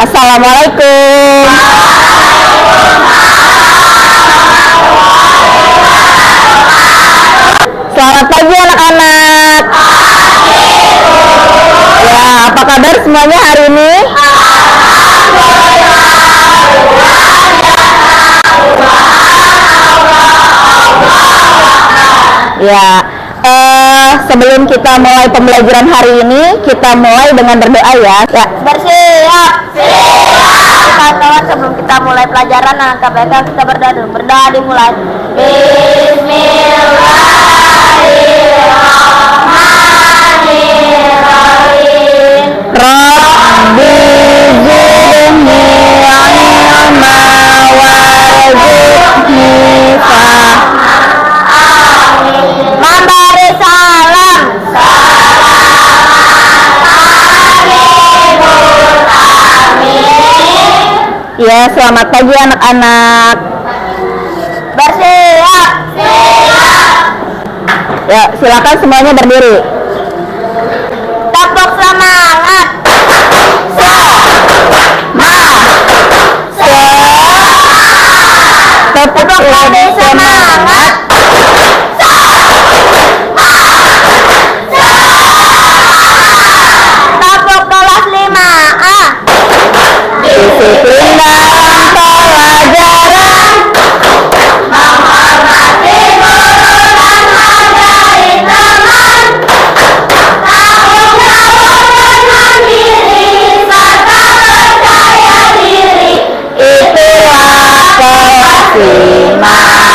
Assalamualaikum. Selamat pagi anak-anak. Ya, apa kabar semuanya hari ini? Ya, sebelum kita mulai pembelajaran hari ini, kita mulai dengan berdoa ya. Ya, Bersiap. Kawan-kawan, sebelum kita mulai pelajaran, angkat baiklah kita berdoa dulu. Berdoa dimulai. Bismillahirrahmanirrahim. Rabbi zidni ilma warzuqni Memberi salam. Ya, selamat pagi anak-anak. Bersiap. Ya, silakan semuanya berdiri. Tepuk semangat. Tepuk Lebih semangat. Tepuk kelas 5A. Disiplin dalam pelajaran. Menghormati guru dan menghargai teman. Tanggung jawab dengan diri serta percaya diri. Itulah kelas 5A.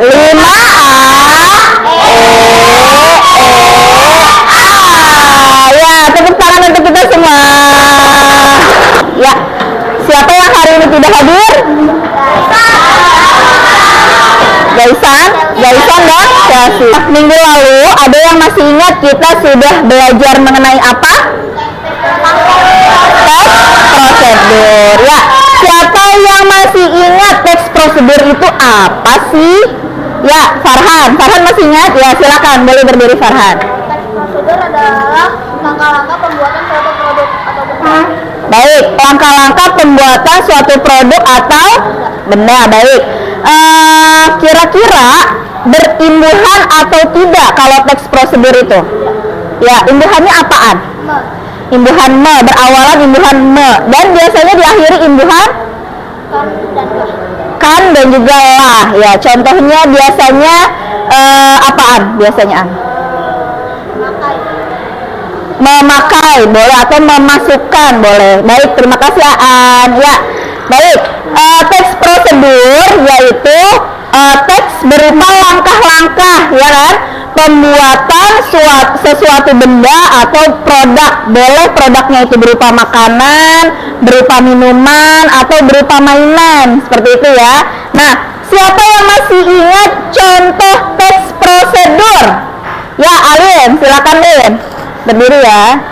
5A. Ya, tepuk tangan untuk kita semua. Ya, siapa yang hari ini tidak hadir? Gaisan dan Chelsea. Minggu lalu ada yang masih ingat kita sudah belajar mengenai apa? Teks prosedur. Ya, siapa yang masih ingat teks prosedur itu apa sih? Ya, Farhan masih ingat? Ya, silakan boleh berdiri Farhan. Prosedur adalah langkah-langkah pembuatan suatu produk atau benda. Baik, langkah-langkah pembuatan suatu produk atau benda. Baik. Kira-kira berimbuhan atau tidak kalau teks prosedur itu? Ya, imbuhannya apaan? Imbuhan me, berawalan imbuhan me, dan biasanya diakhiri imbuhan kan dan juga lah. Ya, contohnya biasanya apaan? Biasanya memakai boleh atau memasukkan boleh. Baik, terima kasih Aan. Ya, baik. Teks prosedur yaitu teks berupa langkah-langkah, ya kan? Pembuatan sesuatu benda atau produk. Boleh produknya itu berupa makanan, berupa minuman, atau berupa mainan. Seperti itu ya. Nah, siapa yang masih ingat contoh teks prosedur? Ya, Alin, silakan Lin. Berdiri ya.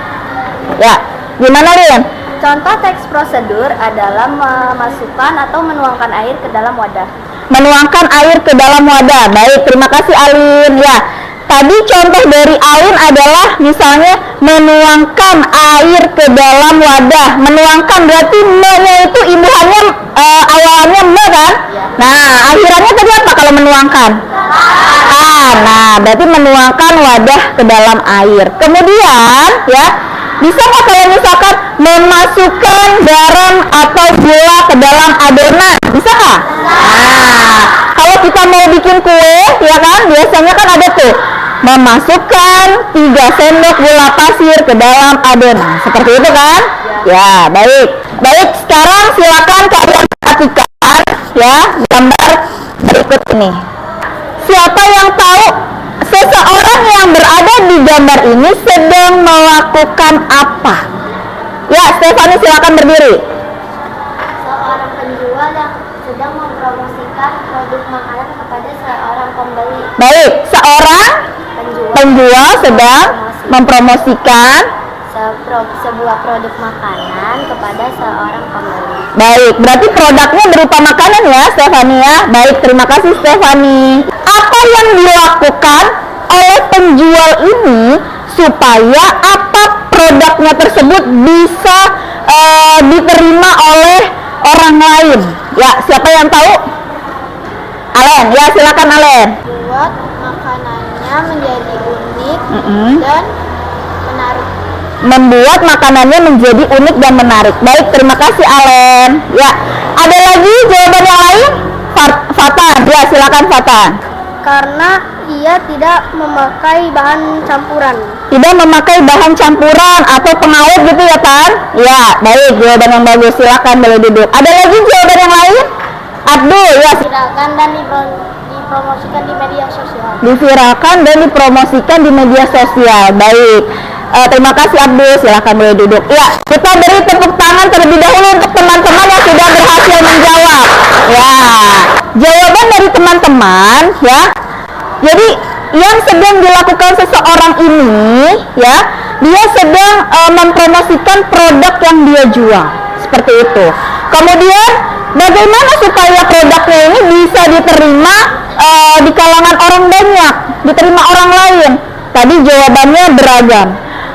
Ya, gimana Lin? Contoh teks prosedur adalah memasukkan atau menuangkan air ke dalam wadah. Menuangkan air ke dalam wadah. Baik, terima kasih Alin. Ya, tadi contoh dari Alin adalah misalnya menuangkan air ke dalam wadah. Menuangkan berarti me-nya itu imbuhannya awalannya me kan? Nah, akhirannya tadi apa kalau menuangkan? Nah, berarti menuangkan wadah ke dalam air. Kemudian ya, bisa nggak kalau misalkan memasukkan garam atau gula ke dalam adonan? Bisa nggak? Nah, kalau kita mau bikin kue, ya kan, biasanya kan ada tuh memasukkan 3 sendok gula pasir ke dalam adonan. Seperti itu kan? Ya, baik. Baik, sekarang silakan kalian perhatikan ya gambar berikut ini. Siapa yang tahu seseorang yang berada di gambar ini sedang melakukan apa? Ya, Stefani silakan berdiri. Seorang penjual yang sedang mempromosikan produk makanan kepada seorang pembeli. Baik, seorang penjual sedang mempromosikan sebuah produk makanan kepada seorang pembeli. Baik, berarti produknya berupa makanan ya, Stefani ya. Baik, terima kasih Stefani. Apa yang dilakukan oleh penjual ini supaya apa produknya tersebut bisa Ya, siapa yang tahu? Alen, ya silakan Alen. Buat makanannya menjadi unik dan menarik. Membuat makanannya menjadi unik dan menarik. Baik, terima kasih Alen. Ya, ada lagi jawaban yang lain? Fatan, ya silakan Fatan. Karena ia tidak memakai bahan campuran. Tidak memakai bahan campuran atau pengawet gitu ya Tan? Ya, baik, jawaban yang bagus. Silakan boleh duduk. Ada lagi jawaban yang lain? Abdul, ya. Viralkan dan dipromosikan di media sosial. Diviralkan dan dipromosikan di media sosial. Baik. Terima kasih Abdul, silahkan boleh duduk. Ya, kita beri tepuk tangan terlebih dahulu untuk teman-teman yang sudah berhasil menjawab. Ya, jawaban dari teman-teman ya. Jadi yang sedang dilakukan seseorang ini ya, dia sedang mempromosikan produk yang dia jual. Seperti itu. Kemudian bagaimana supaya produknya ini bisa diterima di kalangan orang banyak, diterima orang lain? Tadi jawabannya beragam.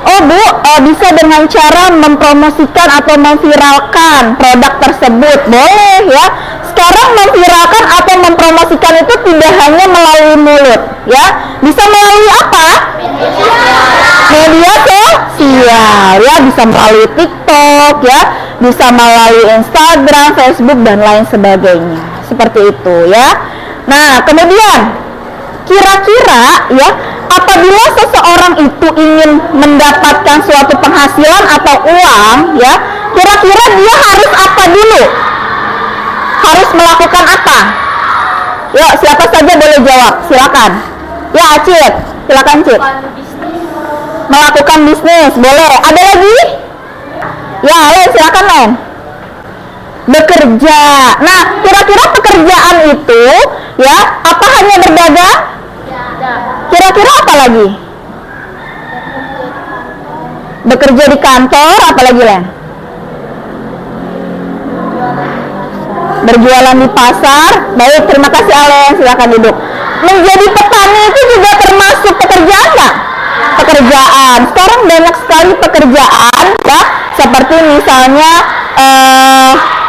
Oh Bu, bisa dengan cara mempromosikan atau memviralkan produk tersebut. Boleh ya. Sekarang memviralkan atau mempromosikan itu tidak hanya melalui mulut ya. Bisa melalui apa? Media sosial ya, bisa melalui TikTok ya, bisa melalui Instagram, Facebook dan lain sebagainya. Seperti itu ya. Nah, kemudian kira-kira ya, apabila seseorang itu ingin mendapatkan suatu penghasilan atau uang ya, kira-kira dia harus apa dulu? Harus melakukan apa? Yuk, siapa saja boleh jawab, silakan. Ya, Acit, silakan Cit. Melakukan bisnis, boleh. Ada lagi? Ya, Len, silakan Len. Bekerja. Nah, kira-kira pekerjaan itu ya, apa hanya berdagang? Kira-kira apa lagi? Bekerja di kantor, apa lagi Len? Berjualan di pasar. Baik, terima kasih Alen, silakan duduk. Menjadi petani itu juga termasuk pekerjaan nggak? Pekerjaan. Sekarang banyak sekali pekerjaan ya, seperti misalnya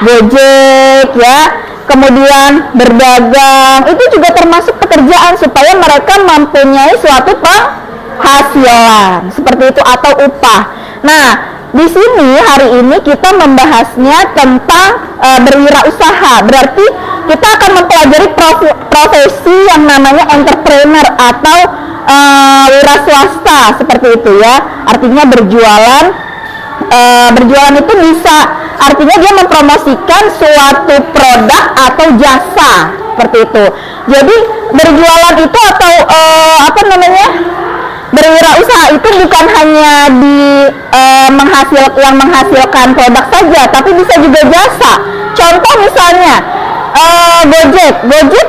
Gojek ya, kemudian berdagang, itu juga termasuk pekerjaan supaya mereka mempunyai suatu penghasilan seperti itu atau upah. Nah, di sini hari ini kita membahasnya tentang berwirausaha. Berarti kita akan mempelajari profesi yang namanya entrepreneur atau wira swasta seperti itu ya. Artinya berjualan. Berjualan itu bisa artinya dia mempromosikan suatu produk atau jasa seperti itu. Jadi berjualan itu atau berwirausaha itu bukan hanya yang menghasilkan produk saja, tapi bisa juga jasa. Contoh misalnya Gojek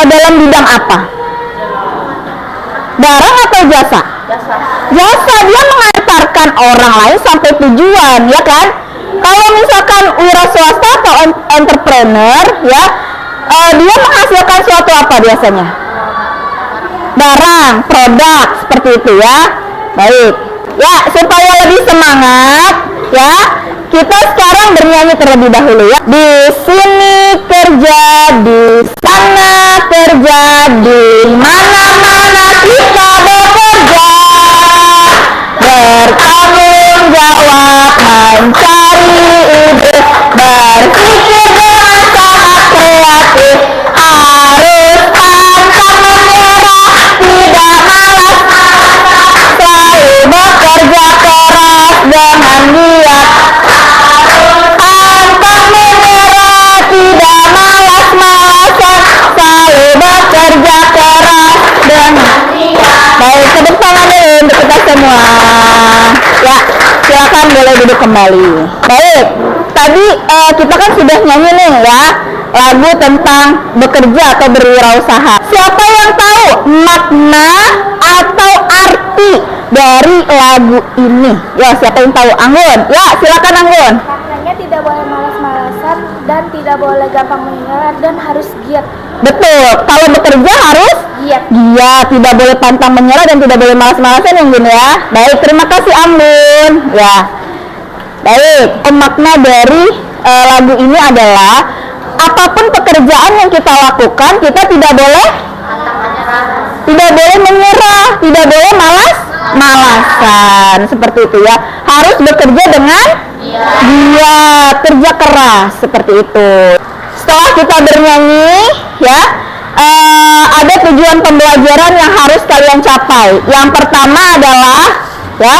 dalam bidang apa? Barang atau jasa? Jasa, dia mengantarkan orang lain sampai tujuan, ya kan? Kalau misalkan wira swasta atau entrepreneur, ya, dia menghasilkan suatu apa biasanya? Barang, produk, seperti itu ya. Baik, ya supaya lebih semangat, ya, kita sekarang bernyanyi terlebih dahulu ya. Di sini kerja, di sana kerja, di mana-mana kita bekerja, bertanggung jawab mencari ide, berpikir dengan sangat kreatif, harus pantang menyerah, tidak malas, selalu bekerja keras dengan giat, pantang menyerah, tidak malas-malasan, selalu bekerja keras dengan giat. Baik, tepuk tangan dulu untuk kita semua. Ya, silakan boleh duduk kembali. Baik, tadi kita kan sudah nyanyi nih ya, lagu tentang bekerja atau berwirausaha. Siapa yang tahu makna atau arti dari lagu ini? Ya, siapa yang tahu? Anggun. Ya, silakan Anggun. Maknanya tidak boleh malas-malasan dan tidak boleh gampang menyerah dan harus giat. Betul. Kalau bekerja harus Giat. giat, tidak boleh pantang menyerah dan tidak boleh malas-malasan ya, Anggun ya. Baik, terima kasih Anggun. Ya. Baik, makna dari lagu ini adalah apapun pekerjaan yang kita lakukan, kita tidak boleh menyerah, tidak boleh malasan, seperti itu ya. Harus bekerja dengan giat, kerja keras, seperti itu. Setelah kita bernyanyi, ya, ada tujuan pembelajaran yang harus kalian capai. Yang pertama adalah, ya,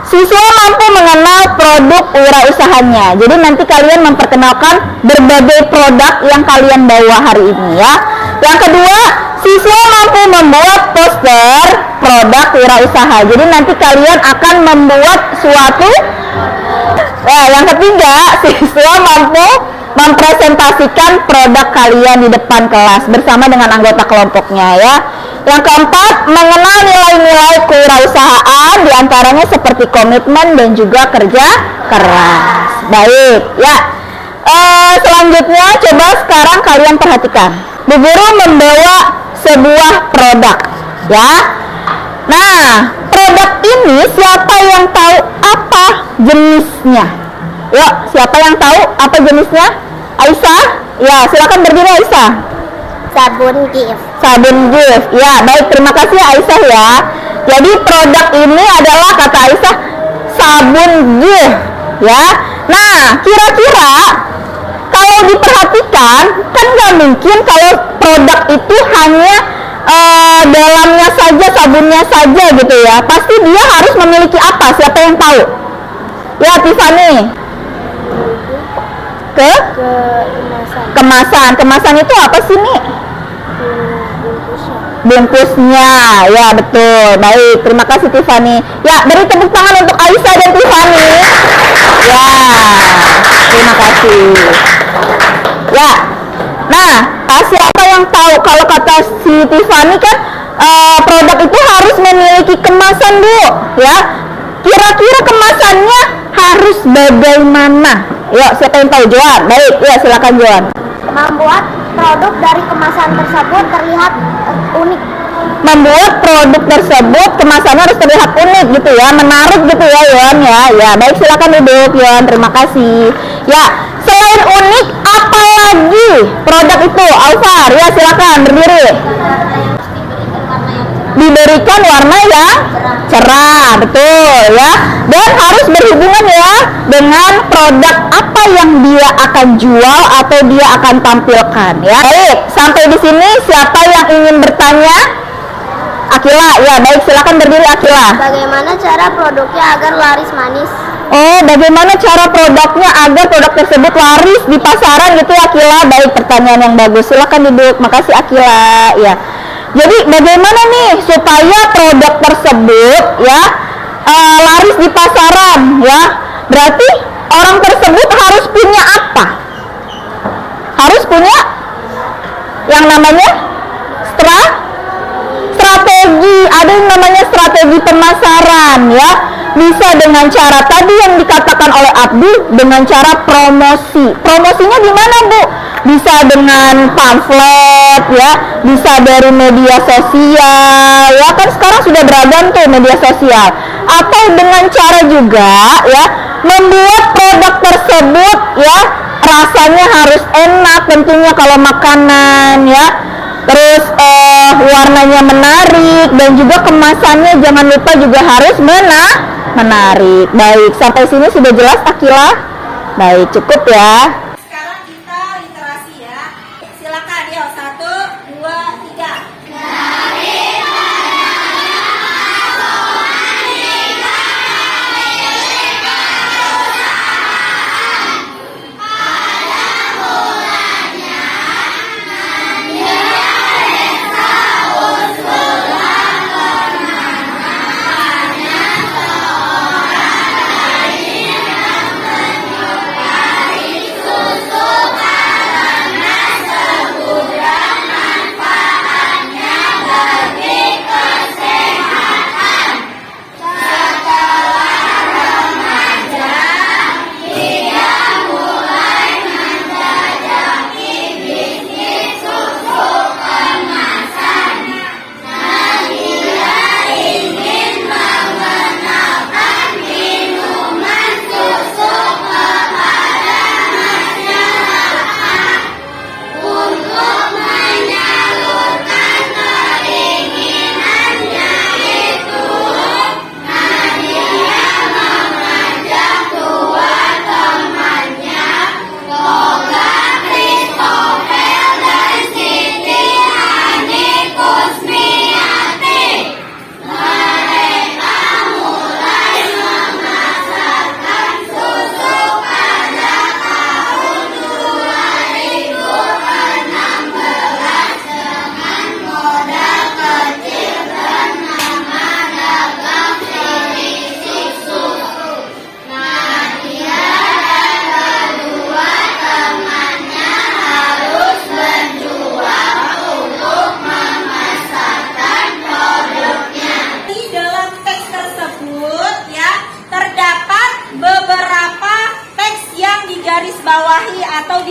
siswa mampu mengenal produk wirausahanya. Jadi nanti kalian memperkenalkan berbagai produk yang kalian bawa hari ini, ya. Yang kedua, siswa mampu membuat poster produk wirausaha. Jadi nanti kalian akan membuat suatu. Nah, yang ketiga, siswa mampu mempresentasikan produk kalian di depan kelas bersama dengan anggota kelompoknya, ya. Yang keempat, mengenal nilai-nilai kewirausahaan, diantaranya seperti komitmen dan juga kerja keras. Baik, ya. Selanjutnya, coba sekarang kalian perhatikan. Bu Guru membawa sebuah produk, ya. Nah, produk ini siapa yang tahu apa jenisnya? Yuk, siapa yang tahu apa jenisnya? Aisyah? Ya, silakan berdiri Aisyah. Sabun Gift. Sabun Gift. Ya, baik, terima kasih Aisyah ya. Jadi produk ini adalah, kata Aisyah, sabun Gift, ya. Nah, kira-kira kalau diperhatikan, kan nggak mungkin kalau produk itu hanya dalamnya saja, sabunnya saja gitu ya. Pasti dia harus memiliki apa? Siapa yang tahu? Ya, Tiffany. Kemasan. Kemasan itu apa sih, nih? Bungkusnya. Ya, betul. Baik, terima kasih Tiffany. Ya, beri tepuk tangan untuk Aisyah dan Tiffany. Ya, terima kasih. Ya. Nah, siapa yang tahu kalau kata si Tiffany kan produk itu harus memiliki kemasan, Bu, ya. Kira-kira kemasannya harus bagaimana? Yuk, siapa yang tahu? Joan. Baik, ya silakan Joan. Membuat produk dari kemasan tersebut terlihat unik. Membuat produk tersebut kemasannya harus terlihat unik gitu ya, menarik gitu ya, Joan ya. Ya, baik, silakan duduk Joan. Terima kasih. Ya, selain unik, apa lagi produk itu? Alfar, ya silakan berdiri. Diberikan warna yang cerah, betul ya, dan harus berhubungan ya dengan produk apa yang dia akan jual atau dia akan tampilkan, ya. Baik, sampai di sini siapa yang ingin bertanya? Akila, ya baik, silakan berdiri Akila. Bagaimana cara produknya agar laris manis? Oh, bagaimana cara produknya agar produk tersebut laris di pasaran gitu ya Akila? Baik, pertanyaan yang bagus, silakan duduk. Makasih Akila, ya. Jadi bagaimana nih supaya produk tersebut ya laris di pasaran, ya? Berarti orang tersebut harus punya apa? Harus punya yang namanya strategi. Ada yang namanya strategi pemasaran, ya. Bisa dengan cara tadi yang dikatakan oleh Abdi, dengan cara promosi. Promosinya di mana, Bu? Bisa dengan pamflet, ya, bisa dari media sosial, ya kan sekarang sudah beragam tuh media sosial. Atau dengan cara juga, ya, membuat produk tersebut, ya, rasanya harus enak tentunya kalau makanan, ya. Terus warnanya menarik dan juga kemasannya jangan lupa juga harus menarik. Baik, sampai sini sudah jelas Akila? Baik, cukup ya. Sekarang kita literasi ya. Silakan ya, 1, 2, 3.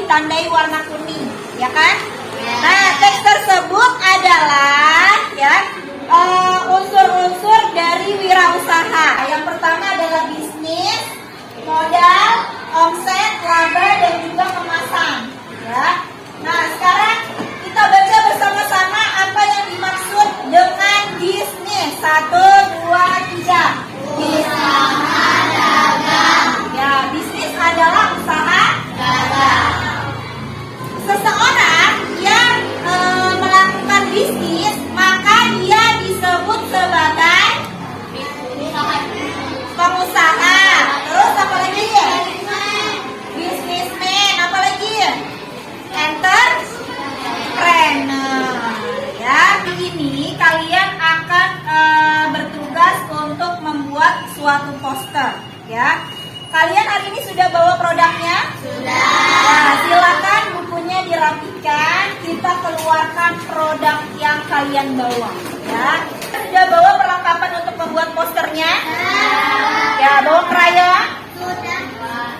ditandai warna kuning, ya kan? Nah, teks tersebut adalah ya unsur-unsur dari wirausaha. Yang pertama adalah bisnis, modal, omset, laba, dan juga kemasan. Ya. Nah, sekarang kita baca bersama-sama apa yang dimaksud dengan bisnis. 1, 2, 3. Usaha dagang. Ya, bisnis adalah usaha dagang. Seseorang yang melakukan bisnis, maka dia disebut sebagai pengusaha. Terus apa lagi ya? Businessman. Apa lagi? Entrepreneur. Ya, ini kalian akan bertugas untuk membuat suatu poster. Ya, kalian hari ini sudah bawa produknya? Sudah. Nah, silakan bukunya dirapikan. Kita keluarkan produk yang kalian bawa. Ya, sudah bawa perlengkapan untuk membuat posternya? Ya, bawa krayon? Sudah.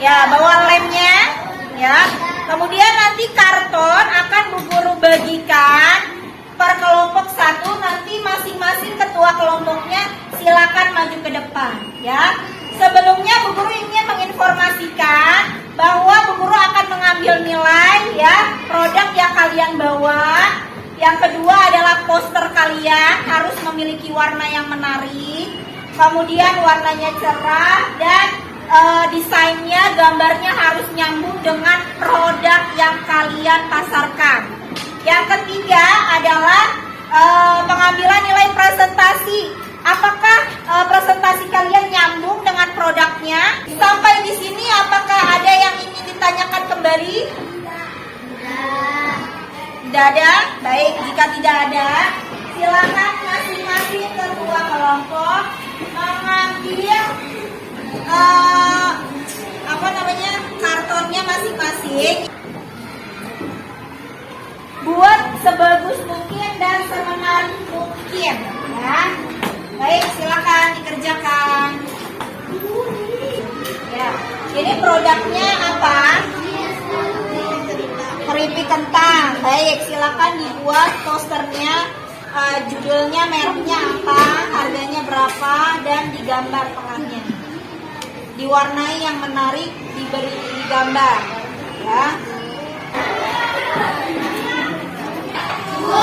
Ya, bawa lemnya? Ya. Kemudian nanti karton akan Bu Guru bagikan per kelompok 1. Nanti masing-masing ketua kelompoknya silakan maju ke depan. Ya. Sebelumnya Bu Guru ingin menginformasikan bahwa Bu Guru akan mengambil nilai ya produk yang kalian bawa. Yang kedua adalah poster kalian harus memiliki warna yang menarik. Kemudian warnanya cerah dan desainnya, gambarnya harus nyambung dengan produk yang kalian pasarkan. Yang ketiga adalah pengambilan nilai presentasi. Apakah presentasi kalian nyambung dengan produknya? Sampai di sini apakah ada yang ingin ditanyakan kembali? Tidak ada? Baik, jika tidak ada, silakan masing-masing ketua kelompok mengambil kartonnya masing-masing. Buat sebagus mungkin dan semenarik mungkin, ya. Baik, silakan dikerjakan. Ya, ini produknya apa? Keripik kentang. Baik, silakan dibuat posternya. Judulnya, mereknya apa, harganya berapa, dan digambar tengahnya. Diwarnai yang menarik, diberi digambar, ya. Oh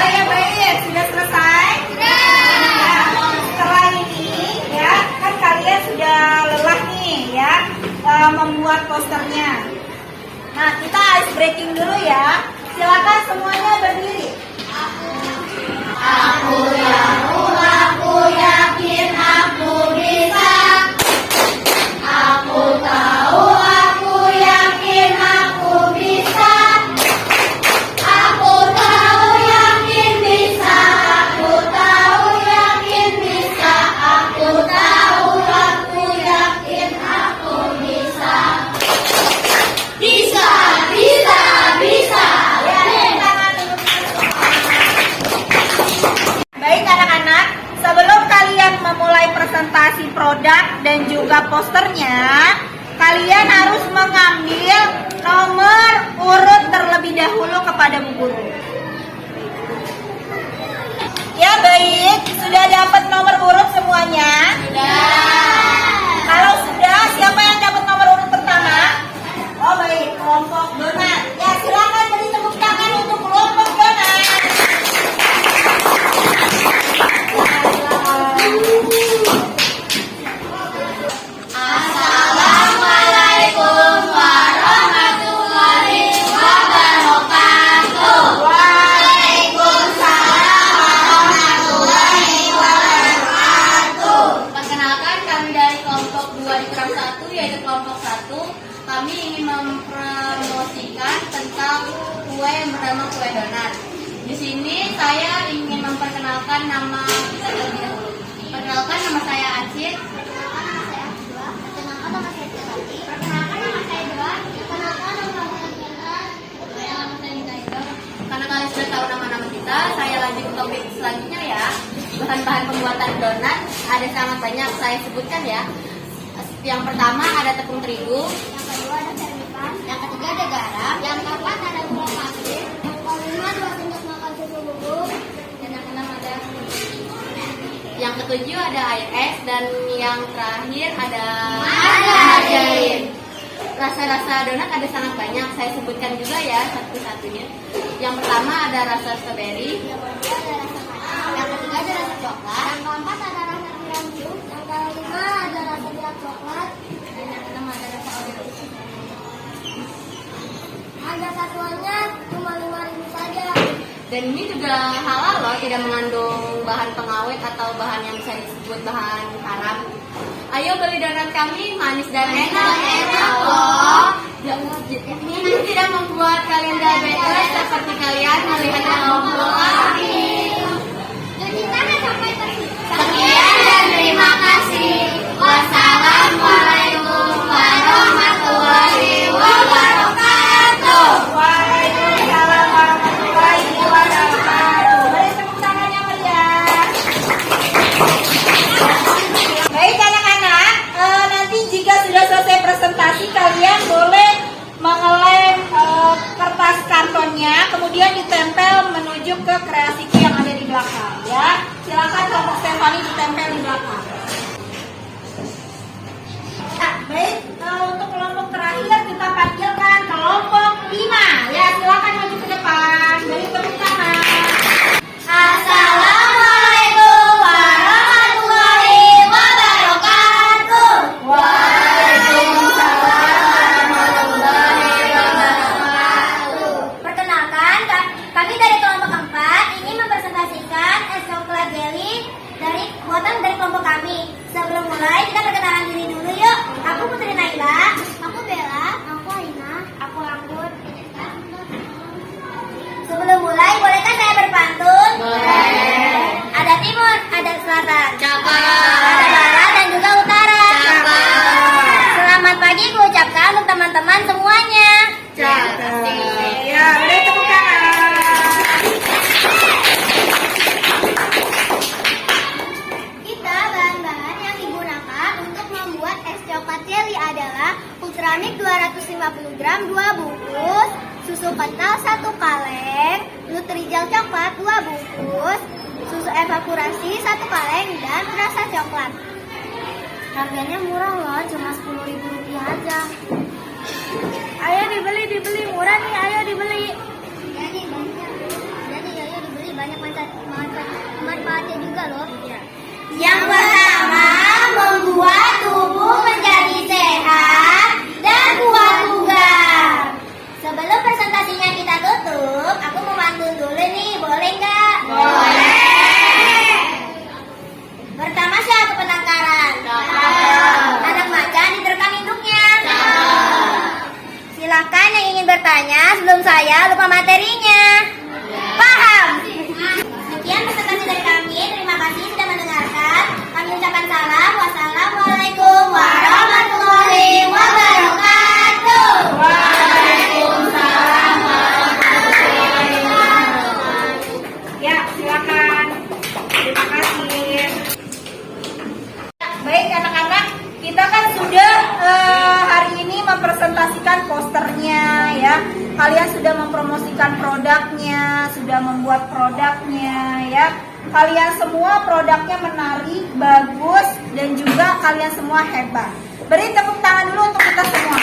ya, baik, sudah selesai. Ya, setelah ini, ya, kan kalian sudah lelah nih, ya, membuat posternya. Nah, kita ice breaking dulu ya. Silakan semuanya berdiri. Aku yakin aku bisa. Aku tahu, aku yakin aku bisa. Aku tahu yakin bisa. Aku tahu yakin bisa. Aku tahu aku yakin aku bisa. Bisa, bisa, bisa. Baik anak-anak, sebelum kalian memulai presentasi produk dan juga posternya, kalian harus mengambil nomor urut terlebih dahulu kepada Bu Guru. Ya baik, sudah dapat nomor urut semuanya? Sudah. Kalau sudah, siapa yang dapat nomor urut pertama? Oh baik, kelompok donat. Ya silakan beri tepuk tangan untuk kelompok donat. Assalamualaikum warahmatullahi wabarakatuh. Waalaikumsalam warahmatullahi wabarakatuh. Perkenalkan, kami dari kelompok 2 di kelas 1, yaitu kelompok 1. Kami ingin mempromosikan tentang kue yang bernama kue donat. Di sini saya ingin memperkenalkan nama kita terlebih dahulu. Perkenalkan, nama saya Acit. Perkenalkan, nama saya Dua. Perkenalkan, nama saya Tati. Perkenalkan, nama saya Dua. Perkenalkan, nama saya Gita. Nama saya Gita. Karena kalian sudah tahu nama-nama kita, saya lanjut ke topik selanjutnya ya. Bahan-bahan pembuatan donat ada sangat banyak, saya sebutkan ya. Yang pertama ada tepung terigu, Yang kedua ada vermipan. Yang ketiga ada garam. Yang keempat ada gula pasir. Yang kelima 2 sendok makan susu bubuk. dan yang keenam ada yang ketujuh ada air es, dan yang terakhir ada margarin. Rasa-rasa donat ada sangat banyak, saya sebutkan juga ya satu-satunya. Yang pertama ada rasa strawberry, Yang kedua ada rasa kacang. yang ketiga ada rasa coklat, Yang keempat ada rasa tiramisu. Yang kelima ada rasa dark coklat. dan yang keenam ada rasa oreo. Harga satuannya cuma 5.000 saja. Dan ini juga halal loh, tidak mengandung bahan pengawet atau bahan yang bisa disebut bahan haram. Ayo beli donat kami, manis dan enak loh. Ini tidak membuat kalian diabetes seperti kalian melihat kelompok kami. Cuci tangan sampai bersih. Sekian dan terima kasih. Wassalamualaikum warahmatullahi wabarakatuh. Waalaikumsalam warahmatullahi wabarakatuh. Beri tepuk tangan yang meriah. Baik anak-anak, nanti jika sudah selesai presentasi kalian boleh mengelem kertas kartonnya, kemudian ditempel menuju ke kreasiku yang ada di belakang. Ya, silakan kelompok Stefani ditempel di belakang. Nah, baik, untuk kelompok terakhir kita panggilkan kelompok 5. Ya, silakan maju ke depan. Beri tepuk tangan. Assalamualaikum warahmatullahi wabarakatuh. Perkenalkan, kami dari kelompok 4 ingin mempresentasikan es coklat jelly buatan dari kelompok kami. Sebelum mulai, kita perkenalan diri dulu yuk. Aku Putri Naila. Aku Bella. Aku Aina. Aku Anggun. Sebelum mulai, bolehkah saya berpantun? Boleh. Ada timur, ada selatan, Cakep. ada barat dan juga utara. Cakep. Selamat pagi kuucapkan untuk teman-teman semuanya. Ya, beri tepuk tangan. Kita bahan-bahan yang digunakan untuk membuat es coklat jelly adalah Ultramix 250 gram 2 bungkus, susu kental 1 kaleng, Nutrijel coklat 2 bungkus, susu evaporasi 1 kaleng, dan rasa coklat. Harganya murah loh, cuma Rp10.000 aja. Ayo dibeli murah nih, ayo dibeli. Jadi ayo dibeli banyak manfaatnya juga loh. Yang pertama, membuat tubuh menjadi sehat dan kuat bugar. Sebelum presentasinya kita tutup, aku mau pantun dulu nih, boleh nggak? Boleh. Pertama siapa penangkaran? Anak macan diterkam induknya. Silakan yang ingin bertanya sebelum saya lupa materinya. Paham? Sekian presentasi dari kami. Terima kasih sudah mendengarkan. Kami ucapkan salam. Wassalamualaikum warahmatullahi wabarakatuh. Ya, silakan. Terima kasih. Baik anak-anak, kita kan sudah hari ini mempresentasikan posternya ya. Kalian sudah mempromosikan produknya, sudah membuat produknya ya. Kalian semua produknya menarik, bagus, dan juga kalian semua hebat. Beri tepuk tangan dulu untuk kita semua.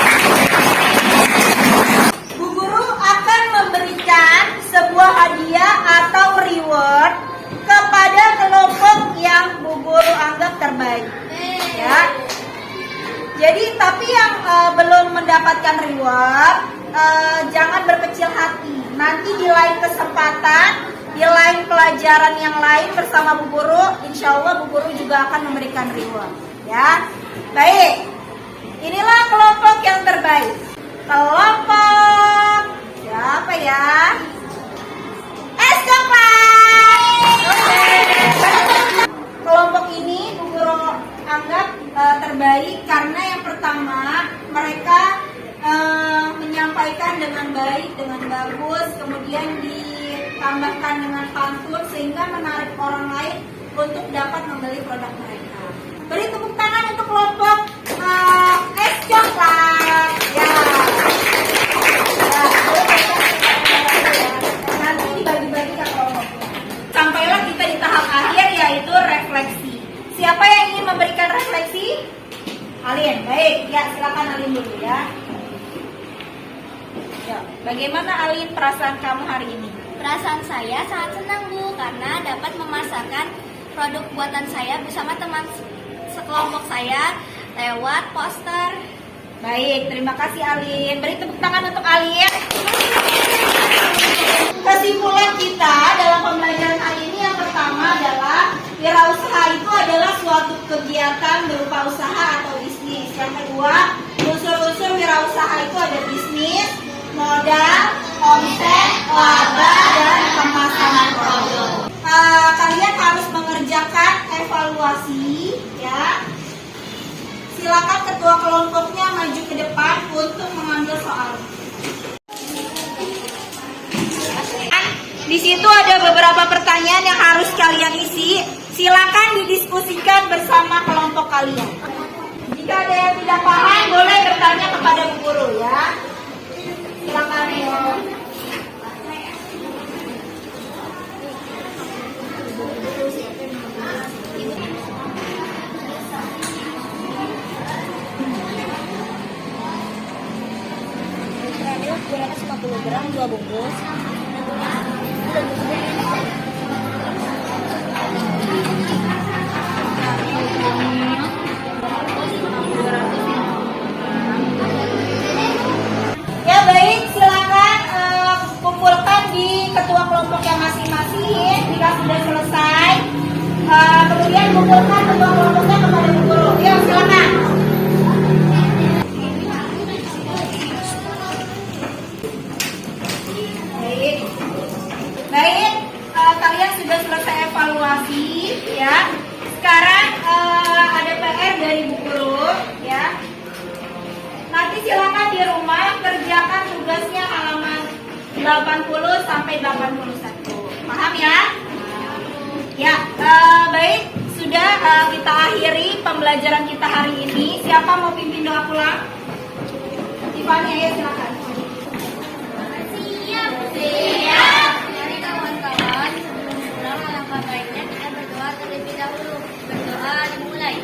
Bu Guru akan memberikan sebuah hadiah atau reward kepada kelompok yang Bu Guru anggap terbaik. Ya. Jadi tapi yang belum mendapatkan reward jangan berkecil hati. Nanti di lain kesempatan, di lain pelajaran yang lain bersama Bu Guru, insya Allah Bu Guru juga akan memberikan reward. Ya, baik. Inilah kelompok yang terbaik. Kelompok siapa ya? Es coklat. Oke. Kelompok ini Bu Guru anggap terbaik karena yang pertama mereka menyampaikan dengan baik, dengan bagus, kemudian ditambahkan dengan pantun sehingga menarik orang lain untuk dapat membeli produk mereka. Beri tepuk tangan untuk kelompok Alin, baik. Ya, silakan Alin dulu ya. Ya, bagaimana Alin perasaan kamu hari ini? Perasaan saya sangat senang Bu, karena dapat memasarkan produk buatan saya bersama teman sekelompok saya lewat poster. Baik, terima kasih Alin. Beri tepuk tangan untuk Alin. Kesimpulan kita dalam pembelajaran hari ini yang pertama adalah wirausaha itu adalah suatu kegiatan berupa usaha atau bisnis. Yang kedua, unsur-unsur wirausaha itu ada bisnis, modal, omset, laba, dan pemasaran produk. Kalian harus mengerjakan evaluasi, ya. Silakan ketua kelompoknya maju ke depan untuk mengambil soal. Di situ ada beberapa pertanyaan yang harus kalian isi. Silakan didiskusikan bersama kelompok kalian. Jika ada yang tidak paham, boleh bertanya kepada Bu Guru ya. Silakan ya. Gram 2 bungkus. Ya baik, silakan kumpulkan di ketua kelompok yang masing-masing. Jika sudah selesai, kemudian kumpulkan ketua kelompoknya kepada Bu Guru. Ya silakan. Baik, kalian sudah selesai evaluasi, ya. Sekarang ada PR dari Bu Guru, ya. Nanti silakan di rumah kerjakan tugasnya halaman 80 sampai 81. Paham ya? Ya, baik. Sudah kita akhiri pembelajaran kita hari ini. Siapa mau pimpin doa pulang? Tiffany, ya silakan. Siap. Mari kawan-kawan, sebelum pulang alangkah baiknya kita berdoa terlebih dahulu. Berdoa dimulai.